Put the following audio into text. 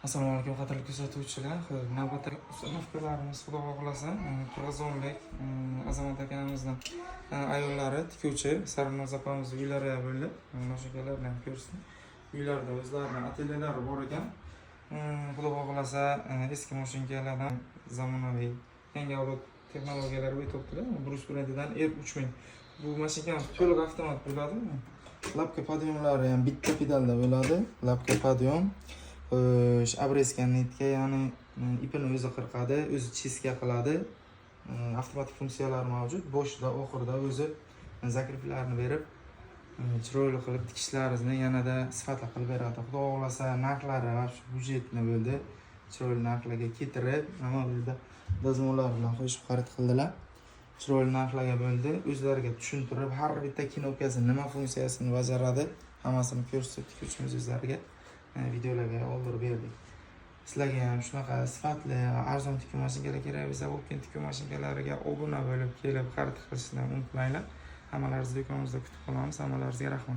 Assalomu alaykum qadrli kuzatuvchilar. Navbatdagi ustanovkalarimiz xudo xohlasa Qirg'izistonlik Azamat akamizning ayollari tikuvchi Sarvinoz opamiz uylari bo'lib, mashinalarni ham ko'rsin. Uylarda o'zlarining atelyelari bor ekan. Xudo xohlasa eski mashinalardan zamonaviy yangi avlod texnologiyalar o'tibdilar. Brus brendidan R3000. Bu mashinamiz to'liq avtomat bo'ladi. Lapka podyumlari ham bitta pedalda bo'ladi. Lapka podyum abrezgan nitga, ya'ni ipini o'zi qirqadi, o'zi chiska qiladi. Avtomatik funksiyalar mavjud. Boshida, oxirida o'zi zakreplarini berib, chiroyli qilib tikishlarini yanada sifatli qilib beradi. Xudo xohlasa narxlari va budjetni bo'ldi. Chiroyli narxlarga keltirib, nima bo'ldi? Dazmollar bilan qo'shib xarid qildilar. Chiroyli narxlarga bo'ldi. O'zlariga tushuntirib, har bitta knopkasi nima funksiyasini bajaradi, hammasini ko'rsatib tikuvchimiz o'zlariga videolarga oldirib berdik. Sizlarga ham shunaqa sifatli, arzon tikuv mashinalari kerak bo'lsa, Volkin tikuv mashinalariga obuna bo'lib kelib xarid qilishni unutmanglar. Hammalaringizni do'konimizda kutib qolamiz. Hammalaringizga rahmat.